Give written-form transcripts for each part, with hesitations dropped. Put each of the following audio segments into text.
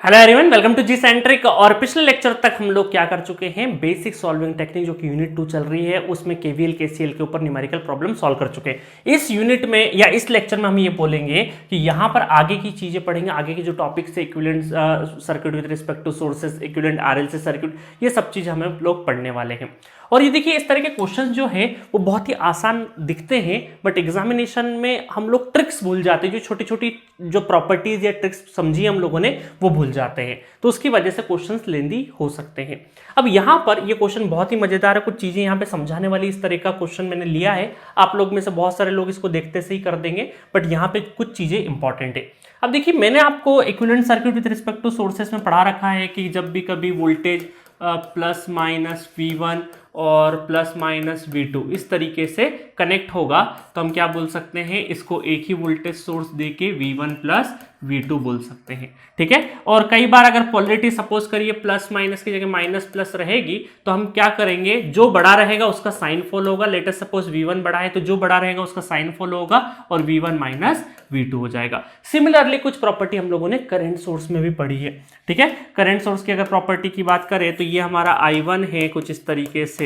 Hello everyone, welcome to G Centric. और पिछले lecture तक हम लोग क्या कर चुके हैं, बेसिक सॉल्विंग टेक्निक जो कि यूनिट 2 चल रही है उसमें केवीएल केसीएल के ऊपर न्यूमेरिकल प्रॉब्लम सॉल्व कर चुके हैं। इस यूनिट में या इस लेक्चर में हम ये बोलेंगे कि यहाँ पर आगे की चीजें पढ़ेंगे, आगे की जो टॉपिक्स है equivalent circuit with respect to sources, equivalent RLC circuit, ये सब चीज हम लोग पढ़ने वाले हैं। और ये देखिए, इस तरह के क्वेश्चन जो है वो बहुत ही आसान दिखते हैं, बट एग्जामिनेशन में हम लोग ट्रिक्स भूल जाते हैं। जो छोटी छोटी जो प्रॉपर्टीज या ट्रिक्स समझी हम लोगों ने वो भूल जाते हैं, तो उसकी वजह से क्वेश्चंस लेंदी हो सकते हैं। अब यहाँ पर ये क्वेश्चन बहुत ही मजेदार है, कुछ चीजें यहाँ पे समझाने वाली इस तरह का क्वेश्चन मैंने लिया है। आप लोग में से बहुत सारे लोग इसको देखते से ही कर देंगे, बट यहाँ पे कुछ चीजें इंपॉर्टेंट है। अब देखिए, मैंने आपको equivalent circuit with respect to sources में पढ़ा रखा है कि जब भी कभी वोल्टेज प्लस माइनस V1 और प्लस माइनस V2 इस तरीके से कनेक्ट होगा तो हम क्या बोल सकते हैं, इसको एक ही वोल्टेज सोर्स देके V1 प्लस V2 बोल सकते हैं। ठीक है। और कई बार अगर पोलरिटी सपोज करिए प्लस माइनस की जगह माइनस प्लस रहेगी तो हम क्या करेंगे, जो बड़ा रहेगा उसका साइन फॉलो होगा। लेटेस्ट सपोज V1 बड़ा है तो जो बड़ा रहेगा उसका साइन फॉलो होगा और V1 माइनस V2 हो जाएगा। सिमिलरली कुछ प्रॉपर्टी हम लोगों ने करंट सोर्स में भी पढ़ी है। ठीक है। करंट सोर्स की अगर प्रॉपर्टी की बात करें तो ये हमारा I1 है कुछ इस तरीके से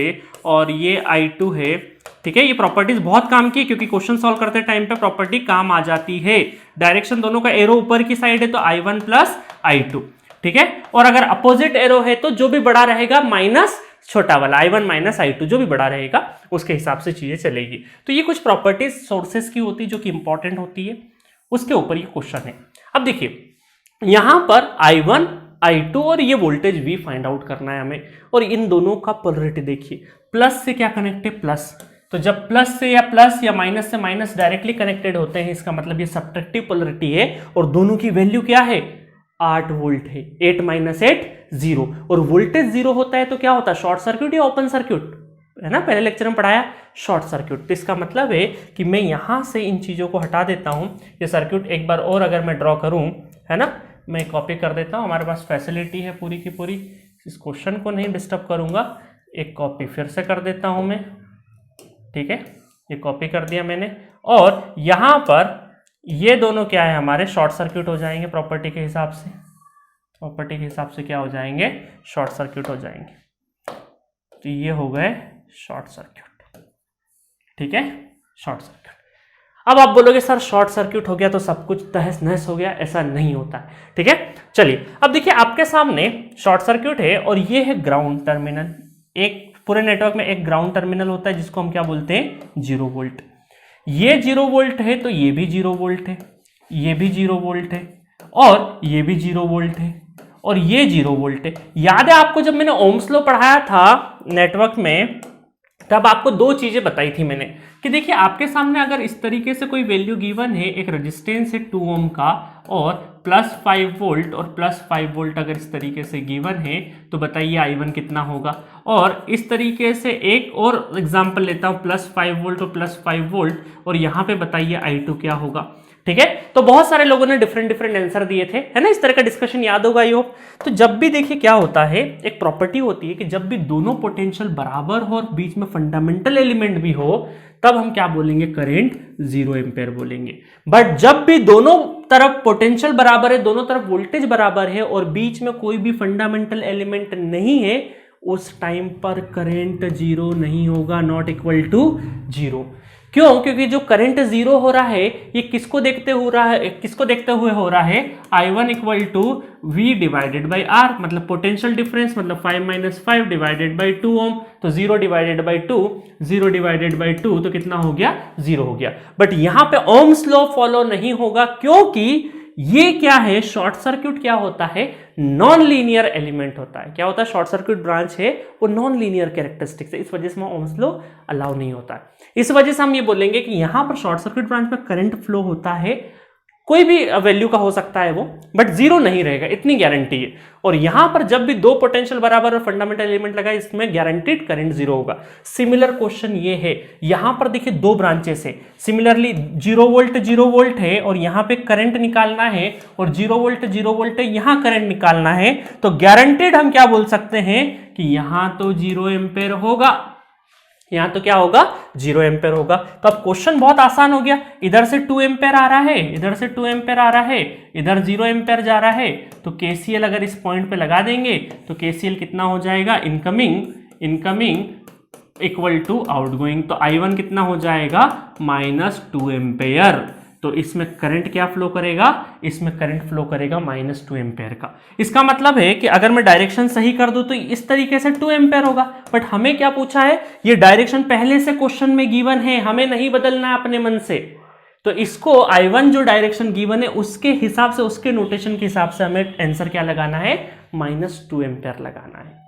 और ये I2 है। ठीक है। ये प्रॉपर्टीज बहुत काम की क्योंकि क्वेश्चन सॉल्व करते टाइम पे प्रॉपर्टी काम आ जाती है। डायरेक्शन दोनों का एरो ऊपर की साइड है तो I1 प्लस I2। ठीक है। और अगर अपोजिट एरो है तो जो भी बड़ा रहेगा माइनस छोटा वाला I1 माइनस I2, जो भी बड़ा रहेगा उसके हिसाब से चीजें चलेगी। तो ये कुछ प्रॉपर्टीज सोर्सेस की होती है जो कि इंपॉर्टेंट होती है, उसके ऊपर ये क्वेश्चन है। अब देखिए, यहां पर I1 I2 और ये वोल्टेज V फाइंड आउट करना है हमें, और इन दोनों का पोलरिटी देखिए, प्लस से क्या कनेक्ट है, प्लस। तो जब प्लस से या माइनस से माइनस डायरेक्टली कनेक्टेड होते हैं, इसका मतलब ये सब्ट्रैक्टिव पोलरिटी है और दोनों की वैल्यू क्या है, 8 वोल्ट है। 8 माइनस 8 0। और वोल्टेज 0 होता है तो क्या होता है, शॉर्ट सर्किट या ओपन सर्किट, है ना, पहले लेक्चर में पढ़ाया शॉर्ट सर्किट। तो इसका मतलब है कि मैं यहां से इन चीजों को हटा देता हूं। ये सर्किट एक बार और अगर मैं ड्रॉ करूं, है ना, मैं कॉपी कर देता हूं, हमारे पास फैसिलिटी है पूरी की पूरी, इस क्वेश्चन को नहीं डिस्टर्ब करूंगा। एक कॉपी फिर से कर देता हूं मैं। ठीक है, ये कॉपी कर दिया मैंने, और यहां पर ये दोनों क्या है, हमारे शॉर्ट सर्किट हो जाएंगे प्रॉपर्टी के हिसाब से। प्रॉपर्टी के हिसाब से क्या हो जाएंगे, शॉर्ट सर्किट हो जाएंगे। तो ये हो गए शॉर्ट सर्किट। ठीक है, शॉर्ट सर्किट। अब आप बोलोगे सर शॉर्ट सर्किट हो गया तो सब कुछ तहस नहस हो गया, ऐसा नहीं होता है। ठीक है, चलिए अब देखिए, आपके सामने शॉर्ट सर्किट है और ये है ग्राउंड टर्मिनल। एक पूरे नेटवर्क में एक ग्राउंड टर्मिनल होता है जिसको हम क्या बोलते हैं, 0 वोल्ट। ये 0 वोल्ट है तो ये भी 0 वोल्ट है, ये भी 0 वोल्ट है और ये भी 0 वोल्ट है और ये 0 वोल्ट है। याद है आपको, जब मैंने ओम्स लॉ पढ़ाया था नेटवर्क में, तब आपको दो चीजें बताई थी मैंने कि देखिए, आपके सामने अगर इस तरीके से कोई वैल्यू गिवन है, एक रेजिस्टेंस है 2 ओम का और प्लस 5 वोल्ट और प्लस 5 वोल्ट अगर इस तरीके से गिवन है तो बताइए I1 कितना होगा। और इस तरीके से एक और एग्जांपल लेता हूं, प्लस 5 वोल्ट और प्लस 5 वोल्ट, और यहां पे बताइए I2 क्या होगा। ठीक है, तो बहुत सारे लोगों ने डिफरेंट आंसर दिए थे, है ना, इस तरह का डिस्कशन याद होगा यो। तो जब भी देखिए क्या होता है, एक प्रॉपर्टी होती है कि जब भी दोनों पोटेंशियल बराबर हो और बीच में फंडामेंटल एलिमेंट भी हो, तब हम क्या बोलेंगे, करंट 0 एम्पेयर बोलेंगे। बट जब भी दोनों तरफ पोटेंशियल बराबर है, दोनों तरफ वोल्टेज बराबर है और बीच में कोई भी फंडामेंटल एलिमेंट नहीं है, उस टाइम पर करंट 0 नहीं होगा, नॉट इक्वल टू 0। क्यों? क्योंकि जो करंट 0 हो रहा है ये किसको देखते हुए हो रहा है, I1 equal to V divided by R, मतलब पोटेंशियल डिफरेंस, मतलब 5 माइनस 5 डिवाइडेड बाई 2 ओम। तो 0 डिवाइडेड बाई 2, 0 डिवाइडेड बाई 2 तो कितना हो गया, 0 हो गया। बट यहां पे ओम्स लॉ फॉलो नहीं होगा क्योंकि ये क्या है, शॉर्ट सर्किट क्या होता है, नॉन लीनियर एलिमेंट होता है। क्या होता है, शॉर्ट सर्किट ब्रांच है वो नॉन लीनियर कैरेक्टरिस्टिक्स है, इस वजह से ओम्स लॉ अलाउ नहीं होता है। इस वजह से हम ये बोलेंगे कि यहां पर शॉर्ट सर्किट ब्रांच में करंट फ्लो होता है, कोई भी वैल्यू का हो सकता है वो, बट 0 नहीं रहेगा, इतनी गारंटी है। और यहां पर जब भी दो पोटेंशियल बराबर और फंडामेंटल एलिमेंट लगा, इसमें गारंटीड करंट 0 होगा। सिमिलर क्वेश्चन ये है, यहां पर देखिए दो ब्रांचेस है, सिमिलरली 0 वोल्ट है और यहां पे करंट निकालना है, और 0 वोल्ट है, यहां करंट निकालना है, तो गारंटीड हम क्या बोल सकते हैं कि यहां तो 0 एम्पेयर होगा। यहां तो क्या होगा 0 एम्पेयर होगा। तो अब क्वेश्चन बहुत आसान हो गया, इधर से 2 एम्पेयर आ रहा है, इधर से 2 एम्पेयर आ रहा है, इधर 0 एम्पेयर जा रहा है, तो केसीएल अगर इस पॉइंट पे लगा देंगे तो केसीएल कितना हो जाएगा, इनकमिंग इक्वल टू आउटगोइंग। तो I1 कितना हो जाएगा -2 एम्पेयर। तो इसमें करंट क्या फ्लो करेगा, इसमें करंट फ्लो करेगा -2 एम्पेयर का। इसका मतलब है कि अगर मैं डायरेक्शन सही कर दूं तो इस तरीके से 2 एम्पेयर होगा, बट हमें क्या पूछा है, ये डायरेक्शन पहले से क्वेश्चन में गिवन है, हमें नहीं बदलना है अपने मन से। तो इसको I1 जो डायरेक्शन गिवन है उसके हिसाब से, उसके नोटेशन के हिसाब से हमें आंसर क्या लगाना है, -2 एम्पेयर लगाना है।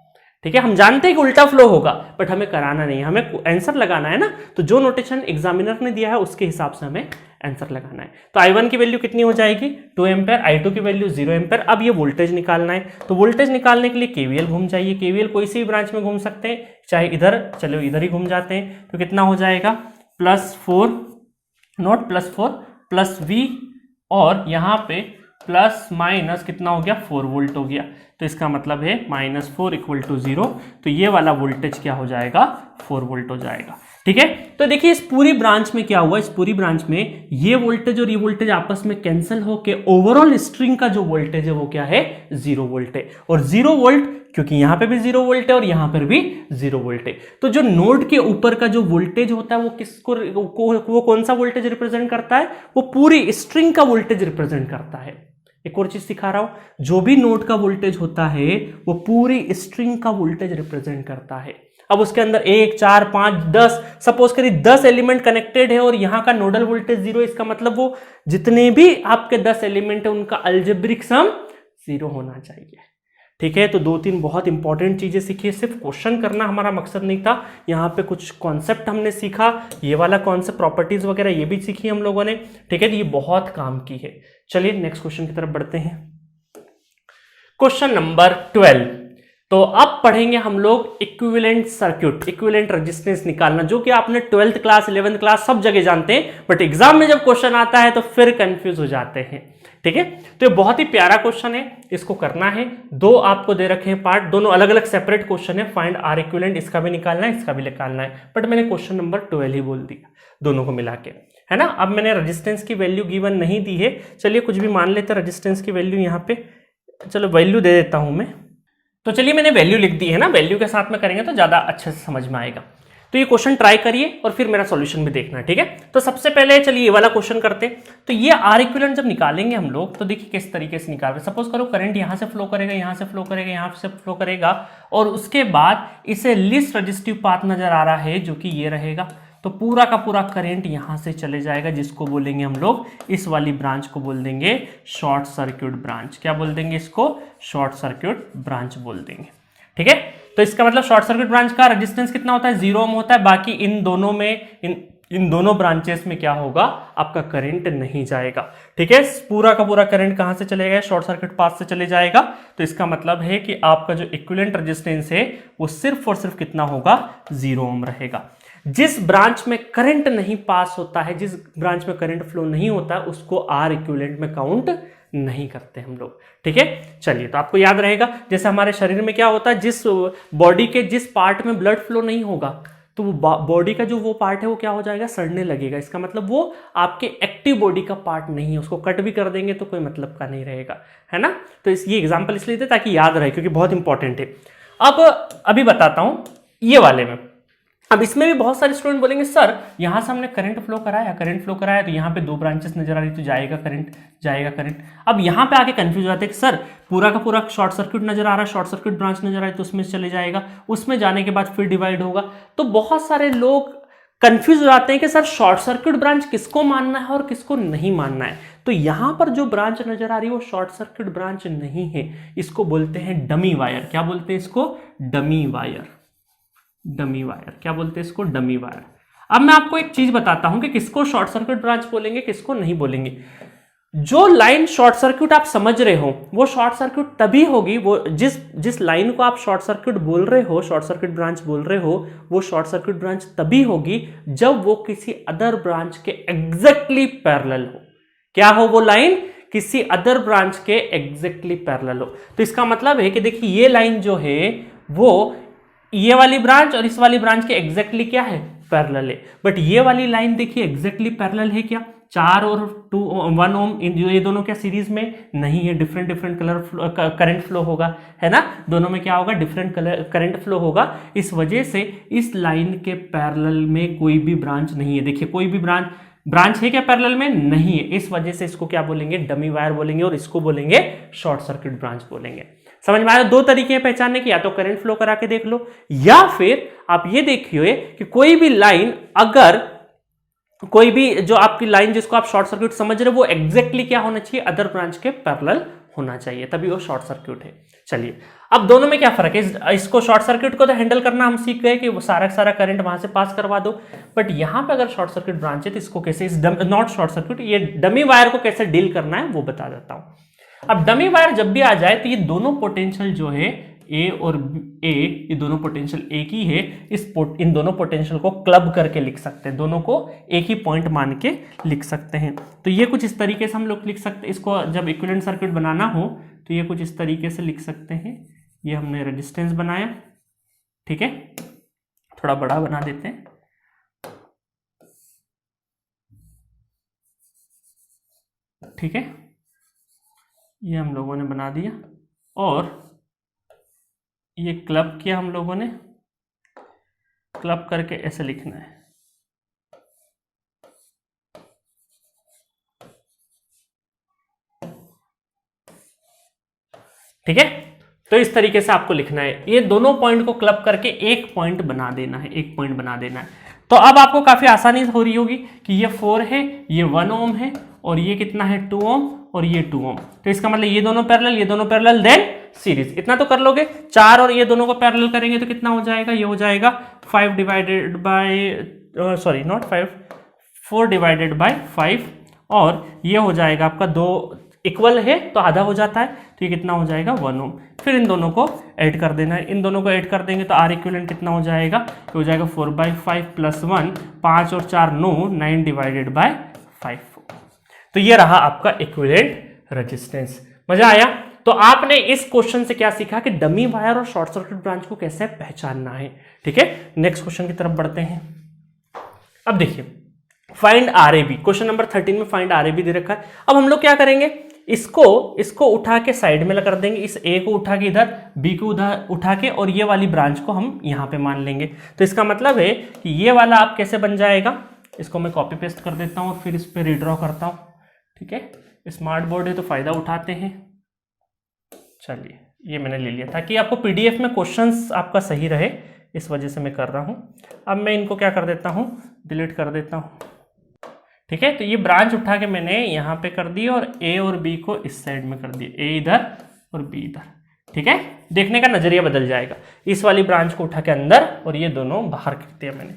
ठीक है, हम जानते हैं कि उल्टा फ्लो होगा, बट हमें कराना नहीं है, हमें आंसर लगाना है ना। तो जो नोटेशन एग्जामिनर ने दिया है उसके हिसाब से हमें आंसर लगाना है। तो I1 की वैल्यू कितनी हो जाएगी 2 एम्पेयर, I2 की वैल्यू 0 एम्पेयर। अब ये वोल्टेज निकालना है, तो वोल्टेज निकालने के लिए केवीएल घूम जाइए। केवीएल कोई सी भी ब्रांच में घूम सकते हैं, चाहे इधर, चलो इधर ही घूम जाते हैं। तो कितना हो जाएगा +4 नॉट +4 +V, और यहाँ पे प्लस माइनस कितना हो गया 4 वोल्ट हो गया। तो इसका मतलब है -4 = 0। तो ये वाला वोल्टेज क्या हो जाएगा 4 वोल्ट हो जाएगा। ठीक है, तो देखिए इस पूरी ब्रांच में क्या हुआ, इस पूरी ब्रांच में ये वोल्टेज और ये वोल्टेज आपस में कैंसिल होके ओवरऑल स्ट्रिंग का जो वोल्टेज है वो क्या है 0 वोल्ट है। और 0 वोल्ट क्योंकि यहां पे भी 0 वोल्ट है और यहां पर भी 0 वोल्ट है। तो जो नोड के ऊपर का जो वोल्टेज होता है वो किसको, वो कौन सा वोल्टेज रिप्रेजेंट करता है, वो पूरी स्ट्रिंग का वोल्टेज रिप्रेजेंट करता है। एक और चीज सिखा रहा हूं, जो भी नोड का वोल्टेज होता है वो पूरी स्ट्रिंग का वोल्टेज रिप्रेजेंट करता है। अब उसके अंदर 1 4 5 10 सपोज करिए 10 एलिमेंट कनेक्टेड है और यहां का नोडल वोल्टेज 0, इसका मतलब वो जितने भी आपके 10 एलिमेंट है उनका अलजेब्रिक सम 0 होना चाहिए। ठीक है, तो 2-3 बहुत इंपॉर्टेंट चीजें सीखी, सिर्फ क्वेश्चन करना हमारा मकसद नहीं था, यहाँ पे कुछ कॉन्सेप्ट हमने सीखा, ये वाला कॉन्सेप्ट प्रॉपर्टीज वगैरह ये भी सीखी हम लोगों ने। ठीक है, तो ये बहुत काम की है। चलिए नेक्स्ट क्वेश्चन की तरफ बढ़ते हैं। Question number 12। तो अब पढ़ेंगे हम लोग इक्विवेलेंट सर्किट, इक्विवेलेंट रेजिस्टेंस निकालना, जो कि आपने 12th क्लास 11th क्लास सब जगह जानते हैं, बट एग्जाम में जब क्वेश्चन आता है तो फिर कंफ्यूज हो जाते हैं। ठीक है, तो ये बहुत ही प्यारा क्वेश्चन है, इसको करना है। 2 आपको दे रखे हैं पार्ट, दोनों अलग अलग सेपरेट क्वेश्चन है। फाइंड आर इक्विवेलेंट, इसका भी निकालना है, इसका भी निकालना है, बट मैंने क्वेश्चन नंबर 12 ही बोल दिया दोनों को मिला के, है ना। अब मैंने रेजिस्टेंस की वैल्यू गिवन नहीं दी है, चलिए कुछ भी मान लेते हैं रेजिस्टेंस की वैल्यू यहाँ पे, चलो वैल्यू दे देता हूं मैं। तो चलिए मैंने वैल्यू लिख दी है ना, वैल्यू के साथ में करेंगे तो ज्यादा अच्छे से समझ में आएगा। तो ये क्वेश्चन ट्राई करिए और फिर मेरा सॉल्यूशन भी देखना, ठीक है। तो सबसे पहले चलिए ये वाला क्वेश्चन करते हैं। तो ये आर इक्विवेलेंट जब निकालेंगे हम लोग, तो देखिए किस तरीके से निकाल रहे। सपोज करो करंट यहां से फ्लो करेगा, यहां से फ्लो करेगा, यहां से फ्लो करेगा, और उसके बाद इसे लीस्ट रजिस्टिव पाथ नजर आ रहा है जो कि ये रहेगा। तो पूरा का पूरा करंट यहां से चले जाएगा, जिसको बोलेंगे हम लोग, इस वाली ब्रांच को बोल देंगे शॉर्ट सर्किट ब्रांच। क्या बोल देंगे इसको, शॉर्ट सर्किट ब्रांच बोल देंगे। ठीक है, तो इसका मतलब शॉर्ट सर्किट ब्रांच का रेजिस्टेंस कितना होता है 0 ओम होता है। बाकी इन दोनों में इन दोनों ब्रांचेस में क्या होगा, आपका करंट नहीं जाएगा। ठीक है, पूरा का पूरा करंट कहां से चलेगा, शॉर्ट सर्किट पाथ से चले जाएगा। तो इसका मतलब है कि आपका जो इक्विवेलेंट रेजिस्टेंस है वो सिर्फ और सिर्फ कितना होगा 0 ओम रहेगा। जिस ब्रांच में करंट नहीं पास होता है, जिस ब्रांच में करंट फ्लो नहीं होता है, उसको आर इक्विवेलेंट में काउंट नहीं करते हम लोग। ठीक है, चलिए तो आपको याद रहेगा, जैसे हमारे शरीर में क्या होता है, जिस बॉडी के जिस पार्ट में ब्लड फ्लो नहीं होगा, तो वो बॉडी का जो वो पार्ट है वो क्या हो जाएगा, सड़ने लगेगा। इसका मतलब वो आपके एक्टिव बॉडी का पार्ट नहीं है, उसको कट भी कर देंगे तो कोई मतलब का नहीं रहेगा, है ना। तो ये एग्जांपल इसलिए थे ताकि याद रहे, क्योंकि बहुत इंपॉर्टेंट है। अब अभी बताता हूं ये वाले में। अब इसमें भी बहुत सारे स्टूडेंट बोलेंगे सर यहां से हमने करंट फ्लो कराया, तो यहाँ पे 2 ब्रांचेस नजर आ रही, तो जाएगा करंट। अब यहाँ पे आके कंफ्यूज हो जाते हैं कि सर पूरा का पूरा शॉर्ट सर्किट नजर आ रहा है, शॉर्ट सर्किट ब्रांच नजर आ रही, तो उसमें चले जाएगा, उसमें जाने के बाद फिर डिवाइड होगा। तो बहुत सारे लोग कंफ्यूज हो जाते हैं कि सर शॉर्ट सर्किट ब्रांच किसको मानना है और किसको नहीं मानना है। तो यहां पर जो ब्रांच नजर आ रही है वो शॉर्ट सर्किट ब्रांच नहीं है, इसको बोलते हैं डमी वायर। क्या बोलते हैं इसको, डमी वायर। क्या बोलते हैं इसको, डमी वायर। अब मैं आपको एक चीज बताता हूं कि किसको शॉर्ट सर्किट ब्रांच बोलेंगे, किसको नहीं बोलेंगे। जो लाइन शॉर्ट सर्किट आप समझ रहे हो वो शॉर्ट सर्किट तभी होगी, वो जिस लाइन को आप शॉर्ट सर्किट बोल रहे हो, शॉर्ट सर्किट ब्रांच बोल रहे हो, वो शॉर्ट सर्किट ब्रांच तभी होगी जब वो किसी अदर ब्रांच के एग्जैक्टली पैरेलल हो। क्या हो वो लाइन, किसी अदर ब्रांच के एग्जैक्टली पैरेलल हो। तो इसका मतलब है कि देखिए ये लाइन जो है वो ये वाली ब्रांच और इस वाली ब्रांच के एग्जैक्टली क्या है, पैरेलल है। बट ये वाली लाइन देखिए एग्जैक्टली पैरेलल है क्या, 4 और 1 ओम ये दोनों क्या सीरीज में नहीं है, डिफरेंट डिफरेंट करंट फ्लो होगा, है ना, दोनों में क्या होगा, डिफरेंट करंट फ्लो होगा। इस वजह से इस लाइन के पैरेलल में कोई भी ब्रांच नहीं है। देखिए कोई भी ब्रांच है क्या पैरेलल में, नहीं है। इस वजह से इसको क्या बोलेंगे, डमी वायर बोलेंगे, और इसको बोलेंगे शॉर्ट सर्किट ब्रांच बोलेंगे। समझ में आया? दो तरीके हैं पहचानने के, या तो करंट फ्लो करा के देख लो, या फिर आप ये देखिए कि कोई भी लाइन, अगर कोई भी जो आपकी लाइन जिसको आप शॉर्ट सर्किट समझ रहे हो, वो एग्जैक्टली क्या होना चाहिए, अदर ब्रांच के पैरेलल होना चाहिए, तभी वो शॉर्ट सर्किट है। चलिए अब दोनों में क्या फर्क है, इसको शॉर्ट सर्किट को तो हैंडल करना हम सीख गए कि वो सारा करंट वहां से पास करवा दो, बट यहां पे अगर शॉर्ट सर्किट ब्रांच है तो इसको कैसे, नॉट शॉर्ट सर्किट, ये डमी वायर को कैसे डील करना है वो बता देता हूं। अब डमी वायर जब भी आ जाए तो ये दोनों पोटेंशियल जो है ए और ए, ये दोनों पोटेंशियल एक ही है, इन दोनों पोटेंशियल को क्लब करके लिख सकते हैं, दोनों को एक ही पॉइंट मान के लिख सकते हैं। तो ये कुछ इस तरीके से हम लोग लिख सकते हैं, इसको जब इक्विवेलेंट सर्किट बनाना हो तो ये कुछ इस तरीके से लिख सकते हैं। ये हमने रेजिस्टेंस बनाया, ठीक है, थोड़ा बड़ा बना देते हैं, ठीक है, ये हम लोगों ने बना दिया, और ये क्लब किया हम लोगों ने, क्लब करके ऐसे लिखना है, ठीक है। तो इस तरीके से आपको लिखना है, ये दोनों पॉइंट को क्लब करके एक पॉइंट बना देना है, एक पॉइंट बना देना है। तो अब आपको काफी आसानी हो रही होगी कि ये 4 है, ये 1 ओम है, और ये कितना है 2 ओम, और ये 2 ओम। तो इसका मतलब ये दोनों पैरेलल, ये दोनों पैरेलल, देन सीरीज। इतना तो कर लोगे। 4 और ये दोनों को पैरेलल करेंगे तो कितना हो जाएगा, ये हो जाएगा 5 divided by, sorry not 5, 4 divided by 5, और ये हो जाएगा आपका 2 इक्वल है तो आधा हो जाता है, तो ये कितना हो जाएगा 1 ओम। फिर इन दोनों को ऐड कर देना है, इन दोनों को ऐड कर देंगे तो आर इक्विवेलेंट कितना हो जाएगा, तो हो जाएगा 4/5 प्लस 1, 5 और 4 9 डिवाइडेड बाय 5। तो ये रहा आपका इक्विवेलेंट रेजिस्टेंस। मजा आया? तो आपने इस क्वेश्चन से क्या सीखा कि डमी वायर और शॉर्ट सर्किट ब्रांच को कैसे पहचानना है, ठीक है। नेक्स्ट क्वेश्चन की तरफ बढ़ते हैं। अब देखिए फाइंड आरएबी, क्वेश्चन नंबर 13 में फाइंड आरएबी दे रखा है। अब हम लोग क्या करेंगे, इसको उठा के साइड में कर देंगे, इस ए को उठा के इधर, बी को उधर उठा के, और ये वाली ब्रांच को हम यहां पे मान लेंगे। तो इसका मतलब है कि ये वाला आप कैसे बन जाएगा, इसको मैं कॉपी पेस्ट कर देता हूं और फिर इस पर रीड्रॉ करता हूं, ठीक है। स्मार्ट बोर्ड है तो फायदा उठाते हैं। चलिए ये मैंने ले लिया ताकि आपको पीडीएफ में क्वेश्चंस आपका सही रहे, इस वजह से मैं कर रहा हूं। अब मैं इनको क्या कर देता हूं, डिलीट कर देता हूं, ठीक है। तो ये ब्रांच उठा के मैंने यहाँ पे कर दी और ए और बी को इस साइड में कर दिया, ए इधर और बी इधर, ठीक है। देखने का नजरिया बदल जाएगा। इस वाली ब्रांच को उठा के अंदर और ये दोनों बाहर कर दिया मैंने।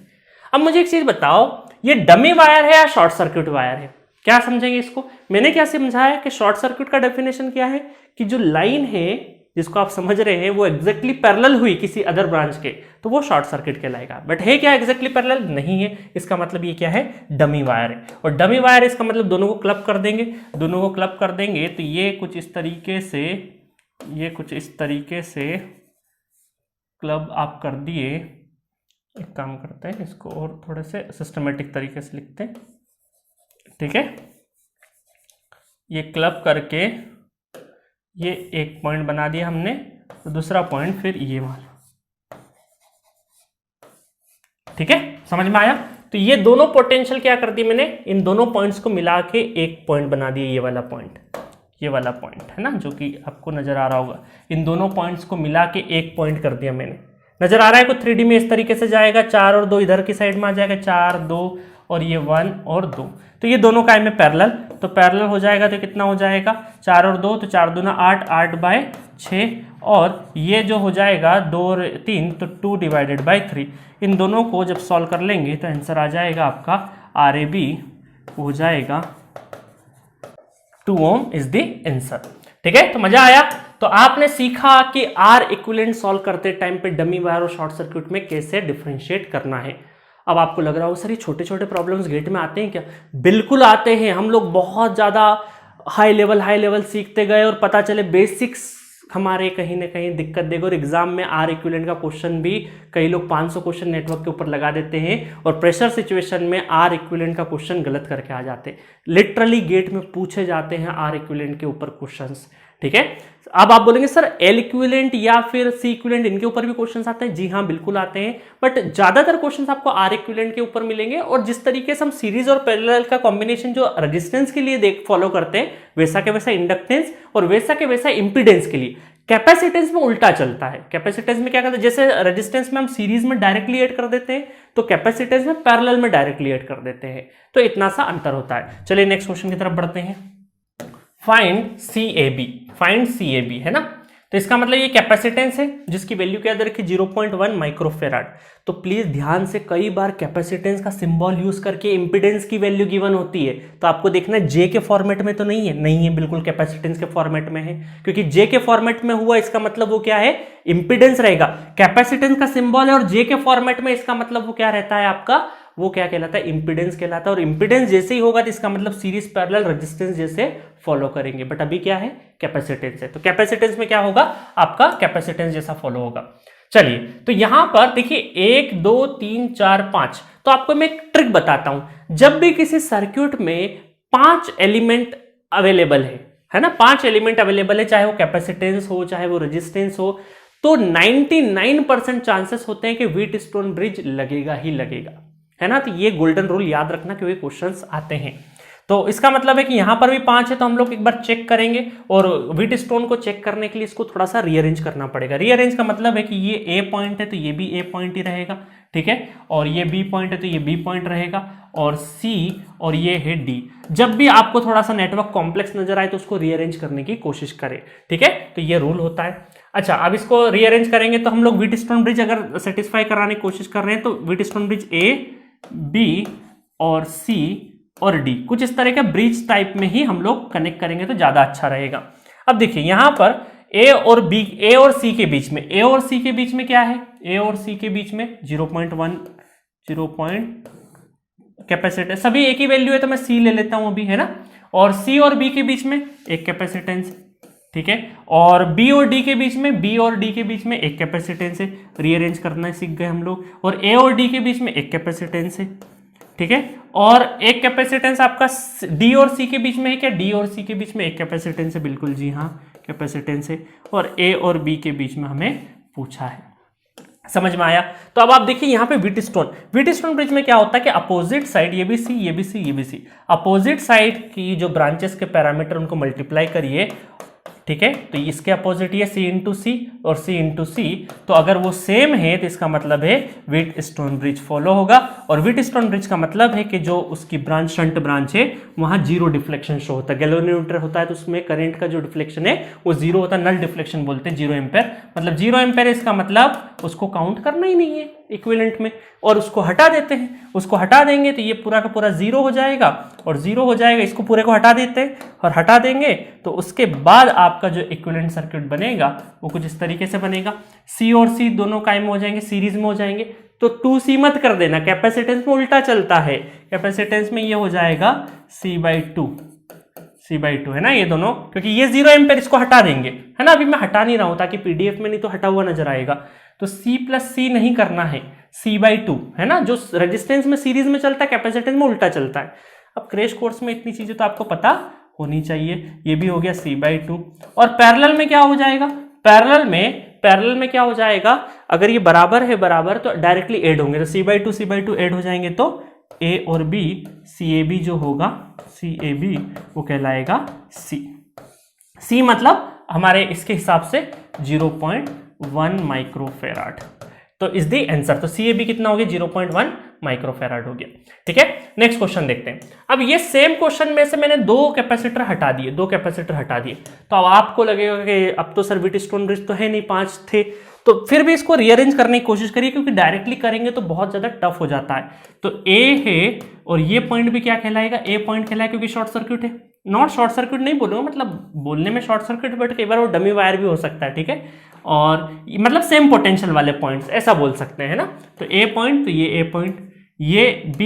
अब मुझे एक चीज बताओ, ये डमी वायर है या शॉर्ट सर्किट वायर है, क्या समझेंगे इसको। मैंने क्या समझाया कि शॉर्ट सर्किट का डेफिनेशन क्या है कि जो लाइन है जिसको आप समझ रहे हैं वो एग्जैक्टली पैरेलल हुई किसी अदर ब्रांच के, तो वो शॉर्ट सर्किट कहलाएगा। बट है क्या एग्जैक्टली पैरेलल, नहीं है। इसका मतलब ये क्या है, डमी वायर है। और डमी वायर इसका मतलब दोनों को क्लब कर देंगे, दोनों को क्लब कर देंगे तो ये कुछ इस तरीके से, ये कुछ इस तरीके से क्लब आप कर दिए। एक काम करते हैं, इसको और थोड़े से सिस्टमेटिक तरीके से लिखते हैं, ठीक है। ये क्लब करके ये एक पॉइंट बना दिया हमने, तो दूसरा पॉइंट फिर ये वाला, ठीक है, समझ में आया। तो ये दोनों पोटेंशियल क्या कर दी मैंने, इन दोनों पॉइंट्स को मिला के एक पॉइंट बना दिया, ये वाला पॉइंट, ये वाला पॉइंट है ना, जो कि आपको नजर आ रहा होगा। इन दोनों पॉइंट्स को मिला के एक पॉइंट कर दिया मैंने, नजर आ रहा है कुछ 3D में इस तरीके से जाएगा। 4 और 2 इधर की साइड में आ जाएगा, 4 2 और ये 1 और 2, तो ये दोनों काय में पैरेलल, तो पैरेलल हो जाएगा तो कितना हो जाएगा 4 और 2, तो 4 दूना 8, 8/6, और ये जो हो जाएगा 2 और 3 तो 2 डिवाइडेड बाई 3। इन दोनों को जब सॉल्व कर लेंगे तो आंसर आ जाएगा आपका RAB हो जाएगा 2 ओम इज द आंसर, ठीक है। तो मजा आया। तो आपने सीखा कि R इक्विवेलेंट सॉल्व करते टाइम पे डमी वायर और शॉर्ट सर्किट में कैसे डिफरेंशिएट करना है। अब आपको लग रहा हो सर ये छोटे छोटे प्रॉब्लम्स गेट में आते हैं क्या, बिल्कुल आते हैं। हम लोग बहुत ज़्यादा हाई लेवल सीखते गए और पता चले बेसिक्स हमारे कहीं ना कहीं दिक्कत देगा और एग्जाम में आर इक्विवेलेंट का क्वेश्चन भी कई लोग 500 क्वेश्चन नेटवर्क के ऊपर लगा देते हैं और प्रेशर सिचुएशन में आर इक्विवेलेंट का क्वेश्चन गलत करके आ जाते हैं। लिटरली गेट में पूछे जाते हैं आर इक्विवेलेंट के ऊपर क्वेश्चंस, ठीक है। अब आप बोलेंगे सर एल इक्विवेलेंट या फिर सी इक्विवेलेंट इनके ऊपर भी क्वेश्चंस आते हैं। जी हाँ, बिल्कुल आते हैं, बट ज्यादातर क्वेश्चंस आपको आर इक्विवेलेंट के ऊपर मिलेंगे। और जिस तरीके से हम सीरीज और पैरेलल का कॉम्बिनेशन जो रेजिस्टेंस के लिए फॉलो करते हैं, वैसा के वैसा इंडक्टेंस और वैसा के वैसा इंपीडेंस के लिए कैपेसिटेंस में उल्टा चलता है। कैपेसिटेंस में क्या करते हैं, जैसे रेजिस्टेंस में हम सीरीज में डायरेक्टली ऐड कर देते हैं, तो कैपेसिटेंस में पैरेलल में डायरेक्टली ऐड कर देते हैं। तो इतना सा अंतर होता है। चलिए नेक्स्ट क्वेश्चन की तरफ बढ़ते हैं। फाइंड CAB, फाइंड CAB है ना। तो इसका मतलब ये कैपेसिटेंस है जिसकी वैल्यू क्या दे रखी 0.1 माइक्रोफेराड। तो प्लीज ध्यान से, कई बार कैपेसिटेंस का सिंबल यूज करके इंपीडेंस की वैल्यू गिवन होती है, तो आपको देखना जे के फॉर्मेट में तो नहीं है, नहीं है, बिल्कुल कैपेसिटेंस के फॉर्मेट में है, क्योंकि जे के फॉर्मेट में हुआ इसका मतलब वो क्या है, इंपीडेंस रहेगा। कैपेसिटेंस का सिंबल है और जे के फॉर्मेट में, इसका मतलब वो क्या रहता है आपका, वो क्या कहलाता है, इंपीडेंस कहलाता है। और इंपीडेंस जैसे ही होगा तो इसका मतलब सीरीज पैरेलल रेजिस्टेंस जैसे फॉलो करेंगे, बट अभी क्या है, कैपेसिटेंस है। तो कैपेसिटेंस में क्या होगा, आपका कैपेसिटेंस जैसा फॉलो होगा। चलिए, तो यहां पर देखिए 1 2 3 4 5। तो आपको मैं एक ट्रिक बताता हूं। जब भी किसी सर्किट में 5 एलिमेंट अवेलेबल है ना, 5 एलिमेंट अवेलेबल है, चाहे वो कैपेसिटेंस हो चाहे वो रेजिस्टेंस हो, तो 99% चांसेस होते हैं कि व्हीटस्टोन ब्रिज लगेगा ही लगेगा, है ना। तो ये गोल्डन रूल याद रखना क्योंकि क्वेश्चंस आते हैं। तो इसका मतलब है कि यहां पर भी 5 है, तो हम लोग एक बार चेक करेंगे और व्हीटस्टोन को चेक करने के लिए इसको थोड़ा सा रीअरेंज करना पड़ेगा। रीअरेंज का मतलब है कि ये ए पॉइंट है तो ये भी ए पॉइंट ही रहेगा, ठीक है, और ये बी पॉइंट है तो ये बी पॉइंट रहेगा, और सी और ये है डी। जब भी आपको थोड़ा सा नेटवर्क कॉम्प्लेक्स नजर आए तो उसको रीअरेंज करने की कोशिश करें, ठीक है। तो ये रूल होता है। अच्छा, अब इसको रीअरेंज करेंगे तो हम लोग व्हीटस्टोन ब्रिज अगर सेटिस्फाई कराने की कोशिश कर रहे हैं तो व्हीटस्टोन ब्रिज ए बी और सी और डी, कुछ इस तरह का ब्रिज टाइप में ही हम लोग कनेक्ट करेंगे तो ज्यादा अच्छा रहेगा। अब देखिए यहां पर ए और बी, ए और सी के बीच में, ए और सी के बीच में क्या है, ए और सी के बीच में 0.1 कैपेसिटेंस, सभी एक ही वैल्यू है तो मैं सी ले लेता हूं अभी, है ना। और सी और बी के बीच में एक कैपेसिटेंस, ठीक है, और बी और डी के बीच में, बी और डी के बीच में एक कैपेसिटेंस है, रीअरेंज करना सीख गए हम लोग। और ए और डी के बीच में एक कैपेसिटेंस है, ठीक है, और एक कैपेसिटेंस आपका डी और सी के बीच में है क्या, डी और सी के बीच में एक कैपेसिटेंस है, बिल्कुल जी हाँ कैपेसिटेंस है, और ए और बी के बीच में हमें पूछा है। समझ में आया। तो अब आप देखिए यहाँ पे व्हीटस्टोन ब्रिज में क्या होता है कि अपोजिट साइड, ये भी सी ये भी सी ये भी सी, अपोजिट साइड की जो ब्रांचेस के पैरामीटर उनको मल्टीप्लाई करिए, ठीक है। तो इसके अपोजिट ये सी इंटू सी और सी इंटू सी, तो अगर वो सेम है तो इसका मतलब है व्हीटस्टोन ब्रिज फॉलो होगा। और व्हीटस्टोन ब्रिज का मतलब है कि जो उसकी ब्रांच शंट ब्रांच है वहां जीरो डिफ्लेक्शन शो होता है। गैल्वेनोमीटर होता है तो उसमें करंट का जो डिफ्लेक्शन है वो जीरो होता है, नल डिफ्लेक्शन बोलते हैं, 0 एम्पेयर, मतलब 0 एम्पेयर। इसका मतलब उसको काउंट करना ही नहीं है इक्विवेलेंट में, और उसको हटा देते हैं। उसको हटा देंगे तो ये पूरा का पूरा 0 हो जाएगा, और 0 हो जाएगा, इसको पूरे को हटा देते हैं और हटा देंगे, तो उसके बाद आपका जो इक्विवेलेंट सर्किट बनेगा वो कुछ इस तरीके से बनेगा। सी और सी दोनों कायम हो जाएंगे, सीरीज में हो जाएंगे। तो 2C मत कर देना, कैपेसिटेंस में उल्टा चलता है। कैपेसिटेंस में ये हो जाएगा C/2, C/2 है ना ये दोनों, क्योंकि ये 0 एम्पेयर, इसको हटा देंगे, है ना। अभी मैं हटा नहीं रहा हूं ताकि पीडीएफ में नहीं तो हटा हुआ नजर आएगा। तो C+C नहीं करना है, C/2 है ना, जो रेजिस्टेंस में सीरीज में चलता है कैपेसिटेंस में उल्टा चलता है। अब क्रैश कोर्स में इतनी चीजें तो आपको पता होनी चाहिए। ये भी हो गया C/2। और पैरेलल में क्या हो जाएगा, पैरेलल में क्या हो जाएगा, अगर ये बराबर है बराबर तो डायरेक्टली ऐड होंगे, तो C/2 ऐड हो जाएंगे तो A और B, CAB जो होगा, CAB वो कहलाएगा C मतलब हमारे इसके हिसाब से 0.1 माइक्रोफेराड। तो इज द आंसर। तो CAB कितना हो गया, 0.1 माइक्रोफेराड हो गया, ठीक है। नेक्स्ट क्वेश्चन देखते हैं। अब ये सेम क्वेश्चन में से मैंने 2 कैपेसिटर हटा दिए, तो अब आपको लगेगा कि अब तो सर व्हीटस्टोन ब्रिज तो है नहीं, 5 थे, तो फिर भी इसको रीअरेंज करने की कोशिश करिए, क्योंकि डायरेक्टली करेंगे तो बहुत ज्यादा टफ हो जाता है। तो A है और ये पॉइंट भी क्या कहलाएगा, A पॉइंट कहलाएगा, क्योंकि शॉर्ट सर्किट है। नॉट शॉर्ट सर्किट नहीं बोलूंगा, मतलब बोलने में शॉर्ट सर्किट, बट कई बार वो डमी वायर भी हो सकता है, ठीक है। और मतलब सेम पोटेंशियल वाले पॉइंट्स ऐसा बोल सकते हैं ना। तो A पॉइंट, तो ये A पॉइंट, ये B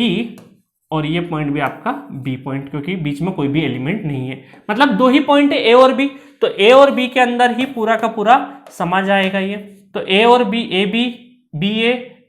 और ये पॉइंट भी आपका बी पॉइंट, क्योंकि बीच में कोई भी एलिमेंट नहीं है। मतलब दो ही पॉइंट है ए और बी, तो ए और बी के अंदर ही पूरा का पूरा समा जाएगा ये। तो ए और B, A B, B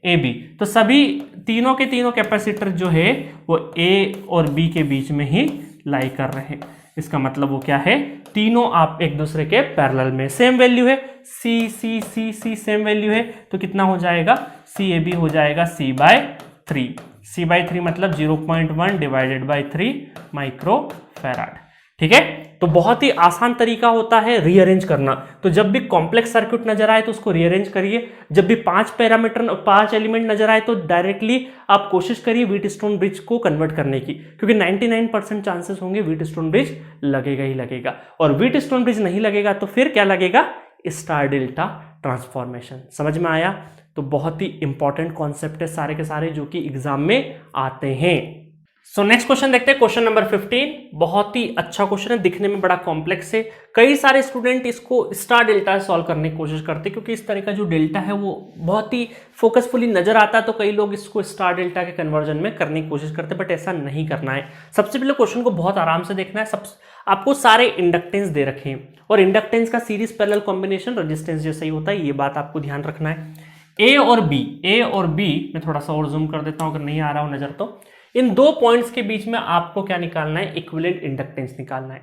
A B, तो सभी तीनों के तीनों कैपेसिटर जो है वो ए और बी के बीच में ही लाई कर रहे हैं। इसका मतलब वो क्या है, तीनों आप एक दूसरे के पैरेलल में, सेम वैल्यू है, सी सी सी सी सेम वैल्यू है, तो कितना हो जाएगा, सी ए बी हो जाएगा सी बाय 3। सी बाई 3 मतलब 0.1 डिवाइडेड बाई 3 माइक्रो फैराड। ठीक है, तो बहुत ही आसान तरीका होता है रीअरेंज करना। तो जब भी कॉम्प्लेक्स सर्किट नजर आए तो उसको रीअरेंज करिए, जब भी 5 पैरामीटर 5 एलिमेंट नजर आए तो डायरेक्टली आप कोशिश करिए व्हीटस्टोन ब्रिज को कन्वर्ट करने की, क्योंकि 99% चांसेस होंगे व्हीटस्टोन ब्रिज लगेगा ही लगेगा। और व्हीटस्टोन ब्रिज नहीं लगेगा तो फिर क्या लगेगा, स्टार डेल्टा ट्रांसफॉर्मेशन। समझ में आया? तो बहुत ही इंपॉर्टेंट कॉन्सेप्ट है सारे के सारे जो कि एग्जाम में आते हैं। सो नेक्स्ट क्वेश्चन देखते हैं, क्वेश्चन नंबर 15। बहुत ही अच्छा क्वेश्चन है, दिखने में बड़ा कॉम्प्लेक्स है। कई सारे स्टूडेंट इसको स्टार डेल्टा सॉल्व करने की कोशिश करते हैं, क्योंकि इस तरह का जो डेल्टा है वो बहुत ही फोकसफुली नजर आता है, तो कई लोग इसको स्टार डेल्टा के कन्वर्जन में करने की कोशिश करते हैं, बट ऐसा नहीं करना है। सबसे पहले क्वेश्चन को बहुत आराम से देखना है। आपको सारे इंडक्टेंस दे रखे हैं, और इंडक्टेंस का सीरीज पैरेलल कॉम्बिनेशन रेजिस्टेंस जैसा ही होता है, ये बात आपको ध्यान रखना है। ए और बी मैं थोड़ा सा और जूम कर देता हूं अगर नहीं आ रहा हो नजर, तो इन दो पॉइंट्स के बीच में आपको क्या निकालना है, इक्विवेलेंट इंडक्टेंस निकालना है।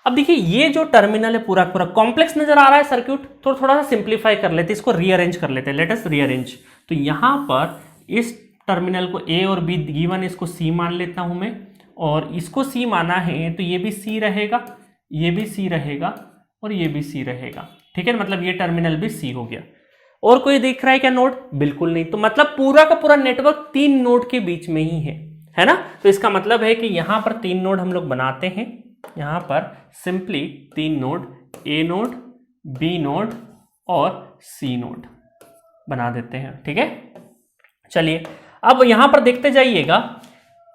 अब देखिए ये जो टर्मिनल है पूरा पूरा कॉम्प्लेक्स नजर आ रहा है सर्किट, तो थोड़ा सा सिंप्लीफाई कर लेते हैं, इसको रीअरेंज कर लेते हैं। Let us rearrange. तो यहां पर इस टर्मिनल को ए और बी गिवन, इसको सी मान लेता हूं मैं, और इसको सी माना है तो ये भी सी रहेगा, ये भी सी रहेगा, और ये भी सी रहेगा। ठीक है, मतलब ये टर्मिनल भी सी हो गया। और कोई दिख रहा है क्या नोड? बिल्कुल नहीं। तो मतलब पूरा का पूरा नेटवर्क 3 नोड के बीच में ही है ना। तो इसका मतलब है कि यहां पर 3 नोड हम लोग बनाते हैं, यहां पर सिंपली 3 नोड, ए नोड, बी नोड और सी नोड बना देते हैं। ठीक है, चलिए अब यहां पर देखते जाइएगा,